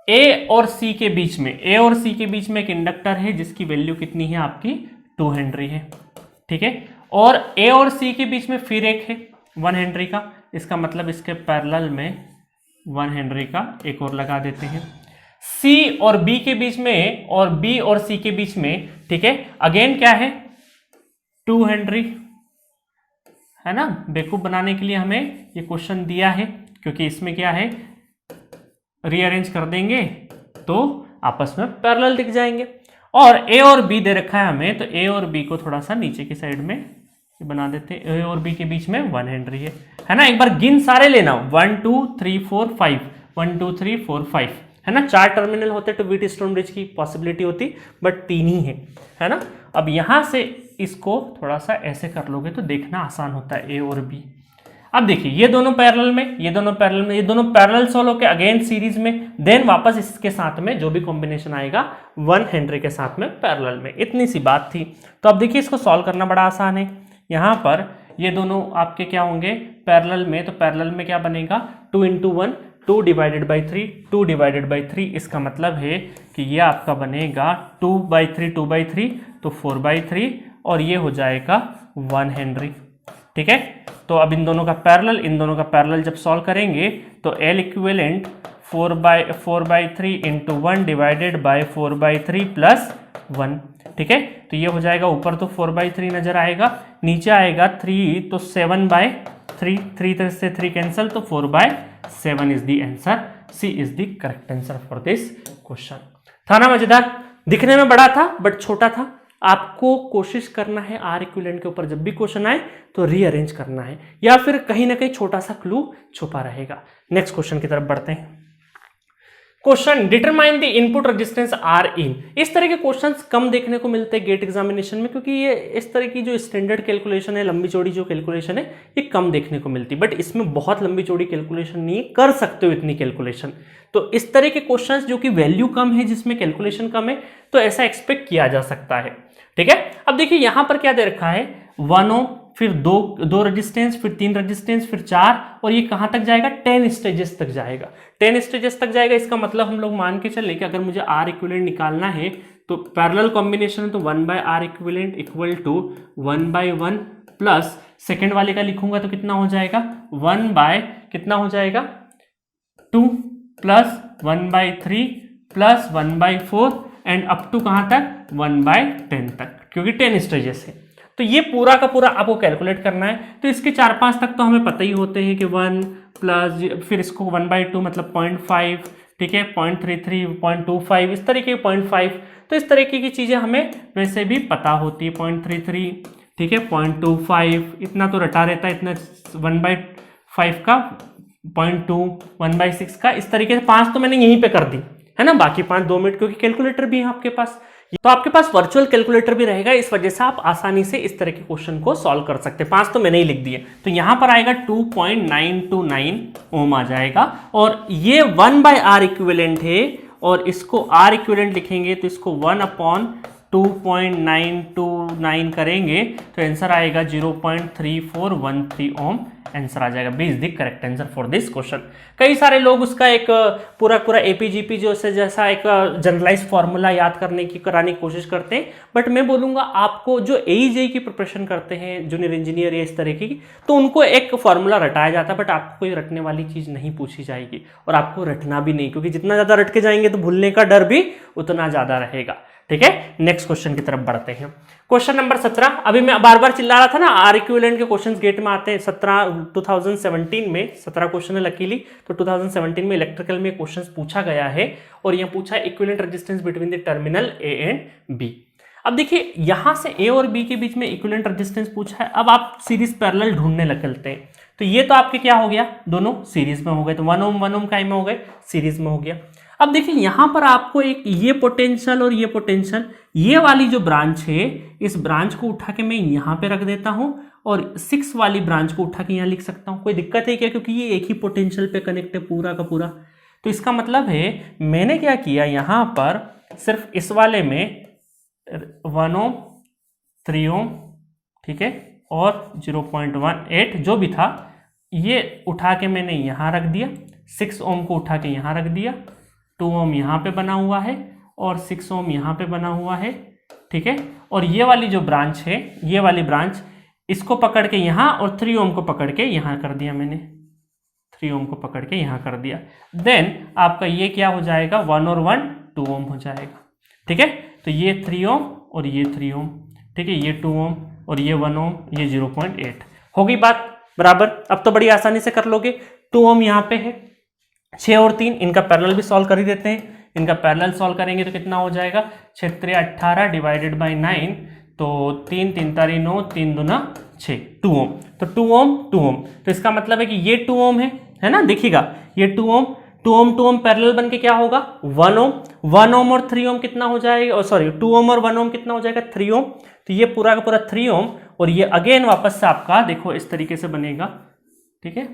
ए और सी के बीच में, ए और सी के बीच में एक इंडक्टर है जिसकी वैल्यू कितनी है आपकी, 2 हेनरी है। ठीक है, और ए और सी के बीच में फिर एक है 1 हेनरी का, इसका मतलब इसके पैरेलल में 1 हेनरी का एक और लगा देते हैं। सी और बी के बीच में, और बी और सी के बीच में, ठीक है, अगेन क्या है, 2 हेनरी है ना। बेवकूफ बनाने के लिए हमें ये क्वेश्चन दिया है, क्योंकि इसमें क्या है, रीअरेंज कर देंगे तो आपस में पैरेलल दिख जाएंगे। और ए और बी दे रखा है हमें, तो ए और बी को थोड़ा सा नीचे की साइड में बना देते हैं। ए और बी के बीच में 1 हेनरी है ना। एक बार गिन सारे लेना, 1 2 3 4 5, 1 2 3 4 5 है ना। 4 टर्मिनल होते तो व्हीटस्टोन ब्रिज की पॉसिबिलिटी होती, बट 3 ही है ना। अब यहां से इसको थोड़ा सा ऐसे कर लोगे तो देखना आसान होता है, ए और बी। अब देखिए ये दोनों पैरेलल में, ये दोनों पैरेलल में, ये दोनों पैरेलल सॉल्व होकर अगेन सीरीज में, देन वापस इसके साथ में जो भी कॉम्बिनेशन आएगा 1 हेनरी के साथ में पैरेलल में। इतनी सी बात थी। तो अब देखिए इसको सॉल्व करना बड़ा आसान है। यहाँ पर ये दोनों आपके क्या होंगे, पैरेलल में, तो पैरेलल में क्या बनेगा, 2 × 1, 2 डिवाइडेड बाई 3, 2 डिवाइडेड बाई 3। इसका मतलब है कि ये आपका बनेगा 2/3, 2/3 तो 4/3, और ये हो जाएगा 1 हेनरी। ठीक है, तो अब इन दोनों का पैरेलल जब सॉल्व करेंगे तो L equivalent 4/3 × 1 divided by 4/3 plus 1। ठीक है, तो ये हो जाएगा, ऊपर तो 4/3 नजर आएगा, नीचे आएगा 3, तो 7/3, 3 से 3 कैंसल, तो 4/7 is the answer. C is the correct answer for this question. था ना मजेदार? दिखने में बड़ा था बट छोटा था। आपको कोशिश करना है आर इक्विवेलेंट के ऊपर जब भी क्वेश्चन आए तो रीअरेंज करना है, या फिर कहीं ना कहीं छोटा सा क्लू छुपा रहेगा। नेक्स्ट क्वेश्चन की तरफ बढ़ते हैं। Question, determine the input resistance R in. इस तरह के क्वेश्चंस कम देखने को मिलते हैं गेट एग्जामिनेशन में, क्योंकि ये इस तरह की जो स्टैंडर्ड कैलकुलेशन है, लंबी चौड़ी जो कैलकुलेशन है, ये कम देखने को मिलती है। बट इसमें बहुत लंबी चौड़ी कैलकुलेशन नहीं है, कर सकते हो इतनी कैलकुलेशन। तो इस तरह के क्वेश्चंस जो कि वैल्यू कम है, जिसमें कैलकुलेशन कम है, तो ऐसा एक्सपेक्ट किया जा सकता है। ठीक है, अब देखिए यहां पर क्या दे रखा है, 1 ओम, फिर दो रेजिस्टेंस, फिर 3 रेजिस्टेंस, फिर 4, और ये कहां तक जाएगा, 10 स्टेजेस तक जाएगा। 10 स्टेजेस तक जाएगा। इसका मतलब हम लोग मान के चले कि अगर मुझे आर इक्विवेलेंट निकालना है तो पैरेलल कॉम्बिनेशन है, तो 1/R equivalent equal to 1/1 plus second वाले का लिखूंगा तो कितना हो जाएगा, 1 बाय कितना हो जाएगा, 2 plus 1/3 plus 1/4 and up to कहाँ तक 1/10 तक, क्योंकि 10 स्टेजेस है। तो ये पूरा का पूरा आपको कैलकुलेट करना है। तो इसके 4-5 तक तो हमें पता ही होते हैं कि 1 प्लस फिर इसको 1/2 मतलब 0.5, ठीक है, 0.33, 0.25 इस तरीके के 0.5। तो इस तरीके की चीज़ें हमें वैसे भी पता होती है। 0.33, ठीक है, 0.25 इतना तो रटा रहता है, इतना 1/5 का 0.2, 1/6 का, इस तरीके से 5 तो मैंने यहीं पे कर दी है ना, बाकी 5 2 मिनट, क्योंकि कैलकुलेटर भी है आपके पास। तो आपके पास वर्चुअल कैलकुलेटर भी रहेगा, इस वजह से आप आसानी से इस तरह के क्वेश्चन को सॉल्व कर सकते हैं। 5 तो मैंने ही लिख दिए। तो यहां पर आएगा 2.929 ओम आ जाएगा, और ये 1/R इक्विवेलेंट है, और इसको R इक्विवेलेंट लिखेंगे तो इसको 1/2.929 करेंगे तो आंसर आएगा 0.3413 ओम आंसर आ जाएगा। B is the correct answer for this question. कई सारे लोग उसका एक पूरा एपीजीपी जैसा एक जनरलाइज फॉर्मूला याद करने की कराने की कोशिश करते हैं, बट मैं बोलूंगा आपको जो एईजेई की प्रिपरेशन करते हैं, जूनियर इंजीनियर या इस तरह की, तो उनको एक फॉर्मूला रटाया जाता है, बट आपको कोई रटने वाली चीज नहीं पूछी जाएगी, और आपको रटना भी नहीं, क्योंकि जितना ज्यादा रट के जाएंगे तो भूलने का डर भी उतना ज्यादा रहेगा। ठीक है, नेक्स्ट क्वेश्चन की तरफ बढ़ते हैं। Question number 17। अभी मैं बार बार चिल्ला रहा था ना, आर इक्विवेलेंट के क्वेश्चंस गेट में आते हैं। 2017 में 17 क्वेश्चन है लकीली, तो 2017 में इलेक्ट्रिकल में क्वेश्चंस पूछा गया है, और यह पूछा है equivalent resistance between the terminal A and B. अब देखिए यहां से ए और बी के बीच में इक्विवेलेंट रेजिस्टेंस पूछा है। अब आप सीरीज पैरेलल ढूंढने लगते हैं, तो ये तो आपके क्या हो गया, दोनों सीरीज में हो गए, तो 1 ओम काय में हो गए, सीरीज में हो गया। अब देखिए यहां पर आपको एक ये पोटेंशियल और ये पोटेंशियल, ये वाली जो ब्रांच है, इस ब्रांच को उठा के मैं यहां पे रख देता हूं, और 6 वाली ब्रांच को उठा के यहां लिख सकता हूं। कोई दिक्कत है क्या, क्योंकि ये एक ही पोटेंशियल पे कनेक्ट है पूरा का पूरा। तो इसका मतलब है मैंने क्या किया, यहां पर सिर्फ इस वाले में 1 ओम, 3 ओम, ठीक है, और 0.18 जो भी था, ये उठा के मैंने यहां रख दिया। 6 ओम को उठा के यहां रख दिया, 2 ओम यहाँ पे बना हुआ है, और 6 ओम यहाँ पे बना हुआ है, ठीक है। और ये वाली जो ब्रांच है, ये वाली ब्रांच, इसको पकड़ के यहाँ, और 3 ओम को पकड़ के यहाँ कर दिया मैंने, 3 ओम को पकड़ के यहाँ कर दिया। देन आपका ये क्या हो जाएगा, 1 और 1 2 ओम हो जाएगा, ठीक है। तो ये 3 ओम और ये 3 ओम, ठीक है, ये 2 ओम और ये 1 ओम, ये 0.8 हो गई बात बराबर। अब तो बड़ी आसानी से कर लोगे। 2 ओम यहाँ पे है, 6 और 3 इनका पैरेलल भी सॉल्व कर ही देते हैं। इनका पैरेलल सॉल्व करेंगे तो कितना हो जाएगा, 6 3 18 डिवाइडेड बाई 9, तो 3 3 तारी 9, 3 दूना 6, 2 ओम। तो 2 ओम 2 ओम, तो इसका मतलब है कि ये 2 ओम है ना, देखिएगा ये 2 ओम, 2 ओम 2 ओम पैरेलल बन के क्या होगा 1 ओम, 1 ओम और 3 ओम कितना हो जाएगा, और सॉरी 2 ओम और 1 ओम कितना हो जाएगा 3 ओम। तो ये पूरा का पूरा 3 ओम, और ये अगेन वापस से आपका देखो इस तरीके से बनेगा, ठीक है,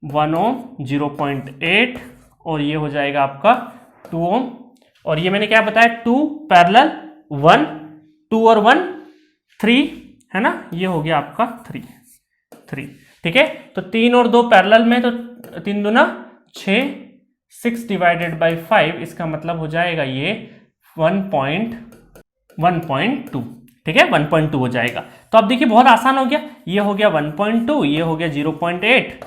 1 ओम 0.8, और ये हो जाएगा आपका 2 ओम, और ये मैंने क्या बताया 2 पैरेलल 1, 2 और 1 3 है ना, ये हो गया आपका 3, ठीक है। तो 3 और 2 पैरेलल में, तो 3 दूना 6, 6 डिवाइडेड बाई 5, इसका मतलब हो जाएगा ये 1.2, ठीक है, 1.2 हो जाएगा। तो अब देखिए बहुत आसान हो गया, ये हो गया 1.2, ये हो गया 0.8,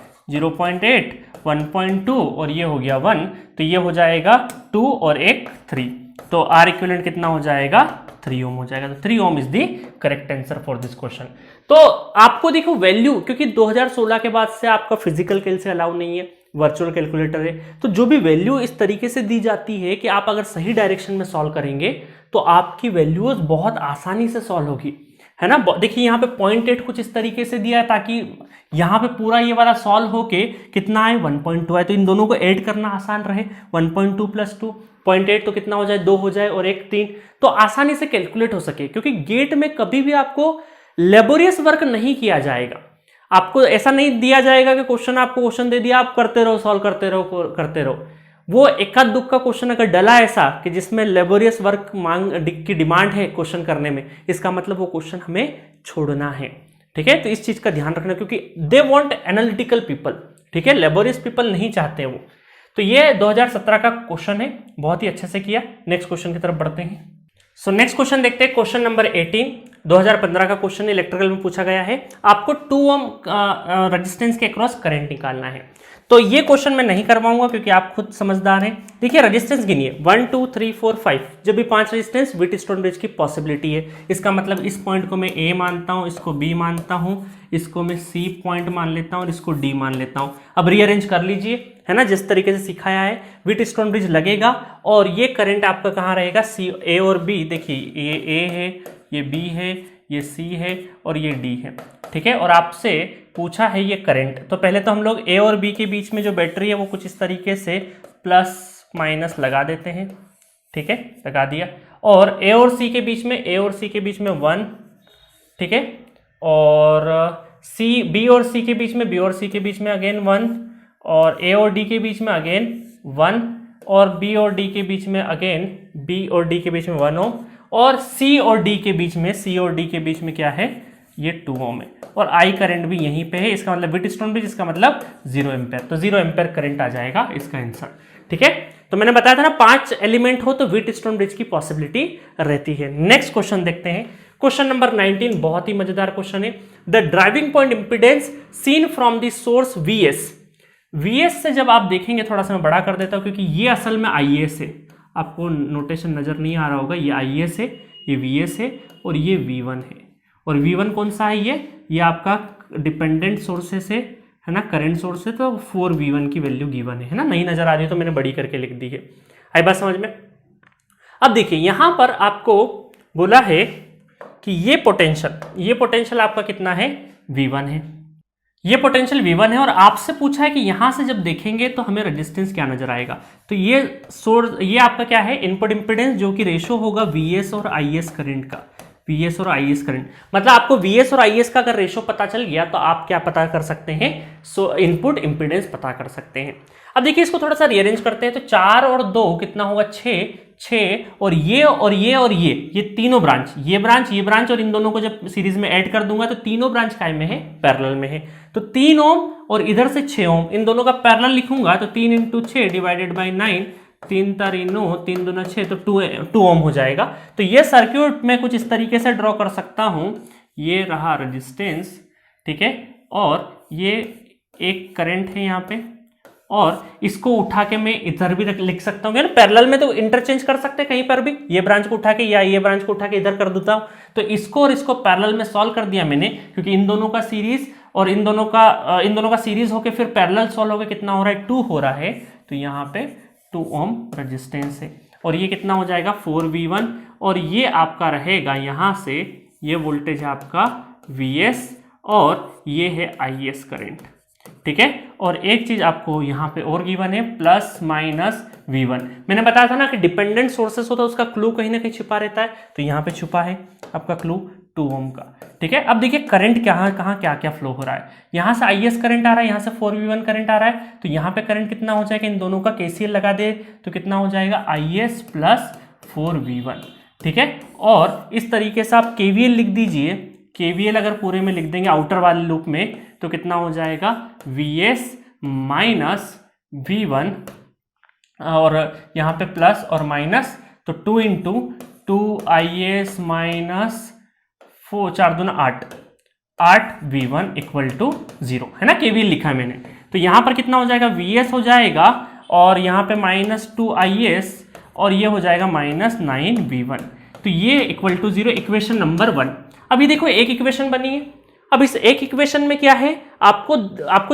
1.2 और ये हो गया 1, तो ये हो जाएगा 2 और 1 3, तो आर इक्विवेलेंट कितना हो जाएगा 3 ओम हो जाएगा। तो 3 ohm is the correct answer for this question. तो आपको देखो वैल्यू, क्योंकि 2016 के बाद से आपका फिजिकल कैल से अलाउ नहीं है, वर्चुअल कैलकुलेटर है, तो जो भी वैल्यू इस तरीके से दी जाती है कि आप अगर सही डायरेक्शन में सॉल्व करेंगे तो आपकी वैल्यूज बहुत आसानी से सॉल्व होगी, है ना। देखिए यहाँ पे 0.8 कुछ इस तरीके से दिया है ताकि यहाँ पे पूरा ये वाला सॉल्व होके कितना है 1.2 है, तो इन दोनों को ऐड करना आसान रहे। 1.2 प्लस 2 0.8 तो कितना हो जाए 2 हो जाए, और 1 3, तो आसानी से कैलकुलेट हो सके। क्योंकि गेट में कभी भी आपको लेबोरियस वर्क नहीं किया जाएगा, आपको ऐसा नहीं दिया जाएगा कि क्वेश्चन आपको क्वेश्चन दे दिया आप करते रहो, सॉल्व करते रहो। वो एकाध दुख का क्वेश्चन अगर डला ऐसा कि जिसमें लेबोरियस वर्क की डिमांड है क्वेश्चन करने में, इसका मतलब वो क्वेश्चन हमें छोड़ना है, ठीक है। तो इस चीज का ध्यान रखना, क्योंकि दे वांट एनालिटिकल पीपल, ठीक है, लेबोरियस पीपल नहीं चाहते वो। तो ये 2017 का क्वेश्चन है, बहुत ही अच्छे से किया। नेक्स्ट क्वेश्चन की तरफ बढ़ते हैं। सो नेक्स्ट क्वेश्चन देखते हैं, क्वेश्चन नंबर 18, 2015 का क्वेश्चन इलेक्ट्रिकल में पूछा गया है। आपको 2 ओम रेजिस्टेंस के अक्रॉस करंट निकालना है। तो ये क्वेश्चन मैं नहीं करवाऊंगा क्योंकि आप खुद समझदार हैं। देखिए रेजिस्टेंस गिनिए 1 2 3 4 5, जब भी 5 रेजिस्टेंस व्हीटस्टोन ब्रिज की पॉसिबिलिटी है। इसका मतलब इस पॉइंट को मैं ए मानता हूं, इसको बी मानता हूं, इसको मैं सी पॉइंट मान लेता हूं और इसको डी मान लेता हूं। अब रीअरेंज कर लीजिए, है ना, जिस तरीके से सिखाया है। व्हीटस्टोन ब्रिज लगेगा और ये करंट आपका कहाँ रहेगा, सी ए और बी। देखिए ये ए है, ये बी है, ये सी है और ये डी है, ठीक है। और आपसे पूछा है ये करंट, तो पहले तो हम लोग ए और बी के बीच में जो बैटरी है वो कुछ इस तरीके से प्लस माइनस लगा देते हैं, ठीक है, लगा दिया। और ए और सी के बीच में, ए और सी के बीच में 1, ठीक है। और सी बी और सी के बीच में, बी और सी के बीच में अगेन 1, और ए और डी के बीच में अगेन 1, और बी और डी के बीच में अगेन बी और डी के बीच में 1 ओम, और सी और डी के बीच में, सी और डी के बीच में क्या है, ये 2 ओम है। और आई करंट भी यहीं पे है, इसका मतलब व्हीटस्टोन ब्रिज, इसका मतलब 0 एम्पेयर। तो 0 एम्पेयर करंट आ जाएगा इसका आंसर, ठीक है। तो मैंने बताया था ना 5 एलिमेंट हो तो व्हीटस्टोन ब्रिज की पॉसिबिलिटी रहती है। नेक्स्ट क्वेश्चन देखते हैं, क्वेश्चन नंबर 19, बहुत ही मजेदार क्वेश्चन है। The driving point impedance seen from the source VS। VS से जब आप देखेंगे, थोड़ा सा मैं बड़ा कर देता हूं क्योंकि ये असल में IS है, आपको नोटेशन नजर नहीं आ रहा होगा, ये IS है, ये VS है और ये V1 है। और V1 कौन सा है, ये आपका डिपेंडेंट सोर्सेस है ना, करंट सोर्स है, तो 4V1 की वैल्यू गिवन है ना। नहीं नजर आ रही तो मैंने बड़ी करके लिख दी है, आई बात समझ में। अब देखिए यहां पर आपको बोला है कि ये पोटेंशियल आपका कितना है, V1 है, ये पोटेंशियल V1 है। और आपसे पूछा है कि यहां से जब देखेंगे तो हमें रेजिस्टेंस क्या नजर आएगा। तो ये सोर्स, ये आपका क्या है, इनपुट इंपीडेंस, जो कि रेशो होगा VS और IS करंट का, VS और IS करंट। मतलब आपको VS और IS का अगर रेशो पता चल गया तो आप क्या पता कर सकते हैं, इनपुट इंपीडेंस पता कर सकते हैं। अब देखिए इसको थोड़ा सा रीअरेंज करते हैं, तो 4 और 2 कितना होगा, 6 और ये तीनों ब्रांच, ये ब्रांच और इन दोनों को जब सीरीज में ऐड कर दूंगा तो तीनों ब्रांच काय में है, पैरेलल में है। तो 3 ओम और इधर से 6 ओम, इन दोनों का पैरेलल लिखूंगा तो 3 × 6 डिवाइडेड बाई 9, 3 तारी 9, 3 दूना 6, तो 2 ओम हो जाएगा। तो ये सर्क्यूट मैं कुछ इस तरीके से ड्रॉ कर सकता हूं, ये रहा रेजिस्टेंस, ठीक है, और ये एक करंट है यहाँ पे, और इसको उठा के मैं इधर भी लिख सकता हूँ, पैरेलल में तो इंटरचेंज कर सकते हैं कहीं पर भी, ये ब्रांच को उठा के या ये ब्रांच को उठा के इधर कर देता हूँ। तो इसको और इसको पैरेलल में सॉल्व कर दिया मैंने, क्योंकि इन दोनों का सीरीज और इन दोनों का सीरीज होके फिर पैरेलल सॉल्व होके कितना हो रहा है, 2 हो रहा है। तो यहाँ पे 2 ओम रेजिस्टेंस है, और ये कितना हो जाएगा, 4V1, और ये आपका रहेगा यहाँ से, ये वोल्टेज है आपका VS और ये है IS करंट, ठीक है। और एक चीज आपको यहाँ पे और गिवन है, प्लस माइनस V1। मैंने बताया था ना कि डिपेंडेंट सोर्सेस होता है उसका क्लू कहीं ना कहीं छिपा रहता है, तो यहाँ पे छुपा है आपका क्लू 2 ओम का, ठीक है। अब देखिए करंट कहाँ क्या क्या फ्लो हो रहा है, यहाँ से IS करंट आ रहा है, यहाँ से 4V1 करंट आ रहा है, तो यहाँ पे करंट कितना हो जाएगा, इन दोनों का KCL लगा दे तो कितना हो जाएगा, IS प्लस 4V1, ठीक है। और इस तरीके से आप KVL लिख दीजिए, KVL अगर पूरे में लिख देंगे आउटर वाले लूप में तो कितना हो जाएगा, VS माइनस V1, और यहाँ पे प्लस और माइनस, तो 2 × 2IS माइनस 4, 4 दूना 8V1 इक्वल टू 0, है ना, KVL लिखा है मैंने। तो यहाँ पर कितना हो जाएगा, VS हो जाएगा, और यहाँ पे माइनस 2IS, और ये हो जाएगा माइनस 9V1। तो ये इक्वल टू 0, इक्वेशन नंबर 1। अभी देखो एक इक्वेशन बनी है, अब इस एक इक्वेशन में क्या है, आपको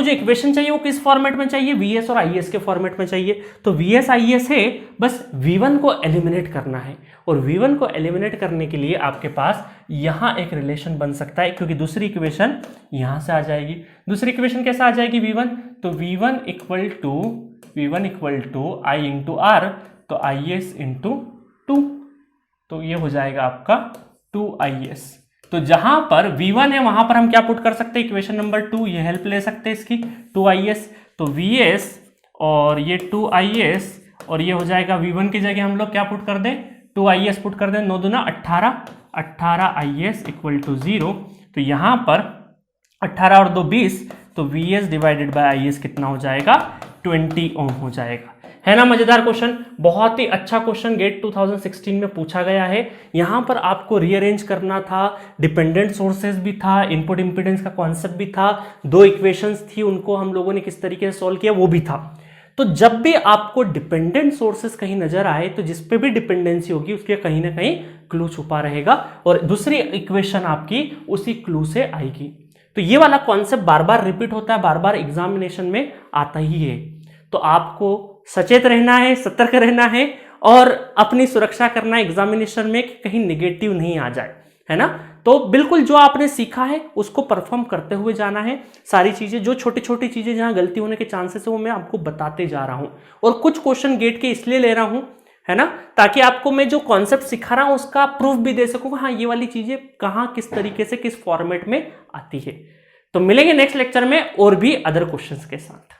जो इक्वेशन चाहिए वो किस फॉर्मेट में चाहिए, VS और IS के फॉर्मेट में चाहिए। तो VS IS है, बस V1 को एलिमिनेट करना है, और V1 को एलिमिनेट करने के लिए आपके पास यहां एक रिलेशन बन सकता है, क्योंकि दूसरी इक्वेशन यहां से आ जाएगी। दूसरी इक्वेशन कैसे आ जाएगी, V1, तो V1 equal to I × R, तो IS × 2, तो ये हो जाएगा आपका 2IS। तो जहां पर V1 है वहां पर हम क्या पुट कर सकते हैं, इक्वेशन नंबर 2, ये हेल्प ले सकते हैं इसकी, 2IS। तो VS और ये 2IS, और ये हो जाएगा V1 की जगह हम लोग क्या पुट कर दें, 2IS पुट कर दें, 9 दूना 18IS इक्वल टू 0। तो यहां पर 18 और 2 20, तो VS डिवाइडेड बाय IS कितना हो जाएगा, 20 ओम हो जाएगा। है ना मजेदार क्वेश्चन, बहुत ही अच्छा क्वेश्चन गेट 2016 में पूछा गया है। यहां पर आपको रीअरेंज करना था, डिपेंडेंट सोर्सेज भी था, इनपुट इंपीडेंस का कॉन्सेप्ट भी था, दो इक्वेशंस थी, उनको हम लोगों ने किस तरीके से सॉल्व किया वो भी था। तो जब भी आपको डिपेंडेंट सोर्सेस कहीं नजर आए तो जिस पे भी डिपेंडेंसी होगी उसके कहीं ना कहीं क्लू छुपा रहेगा और दूसरी इक्वेशन आपकी उसी क्लू से आएगी। तो ये वाला कॉन्सेप्ट बार बार रिपीट होता है, बार बार एग्जामिनेशन में आता ही है। तो आपको सचेत रहना है, सतर्क रहना है और अपनी सुरक्षा करना है एग्जामिनेशन में कि कहीं निगेटिव नहीं आ जाए, है ना। तो बिल्कुल जो आपने सीखा है उसको परफॉर्म करते हुए जाना है। सारी चीजें जो छोटी छोटी चीजें जहां गलती होने के चांसेस है वो मैं आपको बताते जा रहा हूं और कुछ क्वेश्चन गेट के इसलिए ले रहा हूं, है ना, ताकि आपको मैं जो कॉन्सेप्ट सिखा रहा हूं उसका प्रूफ भी दे सकूं, हाँ ये वाली चीजें कहां किस तरीके से किस फॉर्मेट में आती है। तो मिलेंगे नेक्स्ट लेक्चर में और भी अदर क्वेश्चंस के साथ।